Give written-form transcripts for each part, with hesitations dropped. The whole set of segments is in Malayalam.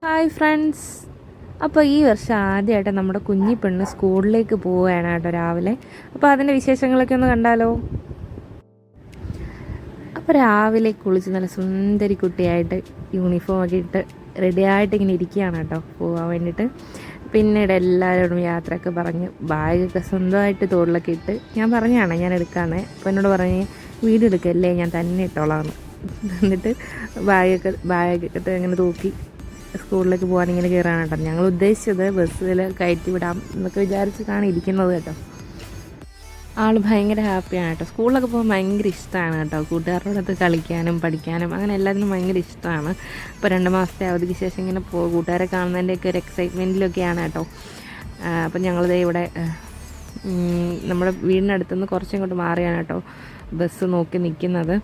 Hi friends. അപ്പോൾ ഈ വർഷം ആദ്യമായിട്ട് നമ്മുടെ കുഞ്ഞി പെണ്ണ് സ്കൂളിലേക്ക് പോവുകയാണ് കേട്ടോ രാവിലെ. അപ്പോൾ അതിൻ്റെ വിശേഷങ്ങളൊക്കെ ഒന്ന് കണ്ടാലോ. അപ്പോൾ രാവിലെ കുളിച്ച് നല്ല സുന്ദരി കുട്ടിയായിട്ട് യൂണിഫോമൊക്കെ ഇട്ട് റെഡിയായിട്ട് ഇങ്ങനെ ഇരിക്കുകയാണ് കേട്ടോ പോകാൻ വേണ്ടിയിട്ട്. പിന്നീട് എല്ലാവരോടും യാത്രയൊക്കെ പറഞ്ഞ് ബാഗൊക്കെ സ്വന്തമായിട്ട് തോളിലൊക്കെ ഇട്ട് ഞാൻ പറഞ്ഞാണ് ഞാൻ എടുക്കാമെന്ന്. അപ്പോൾ എന്നോട് പറഞ്ഞ് വീഡിയോ എടുക്കല്ലേ, ഞാൻ തന്നെ ഇട്ടോളാമെന്ന്. എന്നിട്ട് ബാഗൊക്കെ ഇങ്ങനെ തൂക്കി സ്കൂളിലേക്ക് പോകാൻ ഇങ്ങനെ കയറാണ് കേട്ടോ. ഞങ്ങൾ ഉദ്ദേശിച്ചത് ബസ്സിൽ കയറ്റി വിടാം എന്നൊക്കെ വിചാരിച്ചിട്ടാണ് ഇരിക്കുന്നത് കേട്ടോ. ആൾ ഭയങ്കര ഹാപ്പിയാണ് കേട്ടോ. സ്കൂളിലൊക്കെ പോകാൻ ഭയങ്കര ഇഷ്ടമാണ് കേട്ടോ. കൂട്ടുകാരോടൊത്ത് കളിക്കാനും പഠിക്കാനും അങ്ങനെ എല്ലാത്തിനും ഭയങ്കര ഇഷ്ടമാണ്. അപ്പോൾ 2 മാസത്തെ അവധിക്ക് ശേഷം ഇങ്ങനെ കൂട്ടുകാരെ കാണുന്നതിൻ്റെയൊക്കെ ഒരു എക്സൈറ്റ്മെൻറ്റിലൊക്കെയാണ് കേട്ടോ. അപ്പം ഞങ്ങളിതേ ഇവിടെ നമ്മുടെ വീടിനടുത്തുനിന്ന് കുറച്ചിങ്ങോട്ട് മാറിയാണ് കേട്ടോ ബസ് നോക്കി നിൽക്കുന്നത്.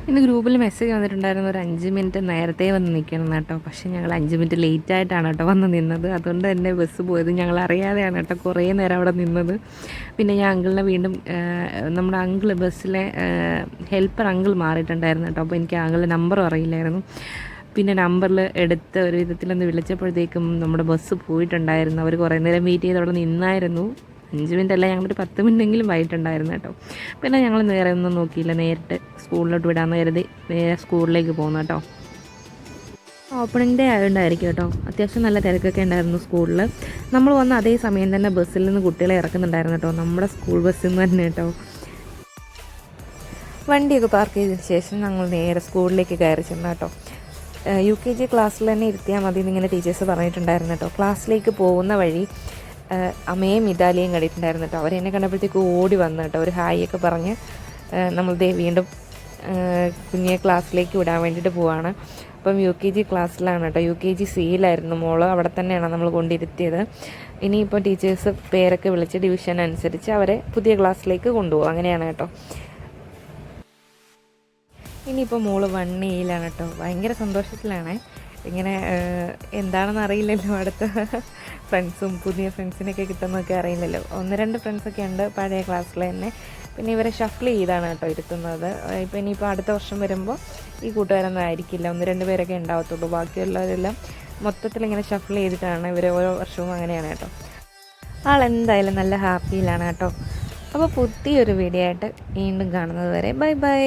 ഇന്ന് ഗ്രൂപ്പിൽ മെസ്സേജ് വന്നിട്ടുണ്ടായിരുന്നു ഒരു 5 മിനിറ്റ് നേരത്തെ വന്ന് നിൽക്കണം കേട്ടോ. പക്ഷേ ഞങ്ങൾ 5 മിനിറ്റ് ലേറ്റായിട്ടാണ് കേട്ടോ വന്ന് നിന്നത്. അതുകൊണ്ട് തന്നെ ബസ് പോയത് ഞങ്ങൾ അറിയാതെയാണ് കേട്ടോ കുറേ നേരം അവിടെ നിന്നത്. പിന്നെ ഞാൻ അങ്കിളിനെ വീണ്ടും നമ്മുടെ അങ്കിള് ബസ്സിലെ ഹെൽപ്പർ അങ്കിൾ മാറിയിട്ടുണ്ടായിരുന്നു കേട്ടോ. അപ്പോൾ എനിക്ക് അങ്കിളിൻ്റെ നമ്പറും അറിയില്ലായിരുന്നു. പിന്നെ നമ്പറിൽ എടുത്ത് ഒരു വിധത്തിലൊന്ന് വിളിച്ചപ്പോഴത്തേക്കും നമ്മുടെ ബസ് പോയിട്ടുണ്ടായിരുന്നു. അവർ കുറേ നേരം വെയിറ്റ് ചെയ്ത് അവിടെ നിന്നായിരുന്നു. 5 മിനിറ്റ് അല്ല, ഞങ്ങളൊരു 10 മിനിറ്റെങ്കിലും വൈകിട്ടുണ്ടായിരുന്നു കേട്ടോ. പിന്നെ ഞങ്ങൾ നേരെ ഒന്നും നോക്കിയില്ല, നേരിട്ട് സ്കൂളിലോട്ട് വിടാമെന്ന് കരുതി നേരെ സ്കൂളിലേക്ക് പോകുന്നു കേട്ടോ. ഓപ്പണിംഗ് ഡേ ആയതുകൊണ്ടായിരിക്കും കേട്ടോ അത്യാവശ്യം നല്ല തിരക്കൊക്കെ ഉണ്ടായിരുന്നു സ്കൂളിൽ. നമ്മൾ വന്ന അതേ സമയം തന്നെ ബസ്സിൽ നിന്ന് കുട്ടികളെ ഇറക്കുന്നുണ്ടായിരുന്നു കേട്ടോ, നമ്മുടെ സ്കൂൾ ബസ്സിൽ നിന്ന് തന്നെ കേട്ടോ. വണ്ടിയൊക്കെ പാർക്ക് ചെയ്തതിന് ശേഷം ഞങ്ങൾ നേരെ സ്കൂളിലേക്ക് കയറി ചെന്നു കേട്ടോ. UKG ക്ലാസ്സിൽ തന്നെ ഇരുത്തിയാൽ മതി എന്നിങ്ങനെ ടീച്ചേഴ്സ് പറഞ്ഞിട്ടുണ്ടായിരുന്നു കേട്ടോ. ക്ലാസ്സിലേക്ക് പോകുന്ന വഴി അമ്മയും ഇതാലിയും കണ്ടിട്ടുണ്ടായിരുന്നു കേട്ടോ. അവരെന്നെ കണ്ടപ്പോഴത്തേക്ക് ഓടി വന്നു കേട്ടോ. ഒരു ഹായ് ഒക്കെ പറഞ്ഞ് നമ്മളിതേ വീണ്ടും കുഞ്ഞിയെ ക്ലാസ്സിലേക്ക് വിടാൻ വേണ്ടിയിട്ട് പോവാണ്. അപ്പം UKG ക്ലാസ്സിലാണ് കേട്ടോ. UKG Cയിലായിരുന്നു മോള്. അവിടെ തന്നെയാണ് നമ്മൾ കൊണ്ടിരുത്തിയത്. ഇനിയിപ്പോൾ ടീച്ചേഴ്സ് പേരൊക്കെ വിളിച്ച് ഡിവിഷൻ അനുസരിച്ച് അവരെ പുതിയ ക്ലാസ്സിലേക്ക് കൊണ്ടുപോകും. അങ്ങനെയാണ് കേട്ടോ. ഇനിയിപ്പോൾ മോള് 1Aയിലാണ് കേട്ടോ. ഭയങ്കര സന്തോഷത്തിലാണ്. ഇങ്ങനെ എന്താണെന്ന് അറിയില്ലല്ലോ, അടുത്ത ഫ്രണ്ട്സും പുതിയ ഫ്രണ്ട്സിനൊക്കെ കിട്ടുന്നതൊക്കെ അറിയില്ലല്ലോ. 1-2 ഫ്രണ്ട്സൊക്കെ ഉണ്ട് പഴയ ക്ലാസ്സിൽ തന്നെ. പിന്നെ ഇവരെ ഷഫിൾ ചെയ്താണ് കേട്ടോ ഇരുത്തുന്നത്. ഇപ്പോൾ ഇനിയിപ്പോൾ അടുത്ത വർഷം വരുമ്പോൾ ഈ കൂട്ടുകാരൊന്നും ആയിരിക്കില്ല, 1-2 പേരൊക്കെ ഉണ്ടാവത്തുള്ളൂ. ബാക്കിയുള്ളവരെല്ലാം മൊത്തത്തിലിങ്ങനെ ഷഫിൾ ചെയ്തിട്ടാണ് ഇവർ ഓരോ വർഷവും. അങ്ങനെയാണ് കേട്ടോ. ആളെന്തായാലും നല്ല ഹാപ്പിയിലാണ് കേട്ടോ. അപ്പോൾ പുതിയൊരു വീഡിയോ ആയിട്ട് വീണ്ടും കാണുന്നത് വരെ ബൈ ബൈ.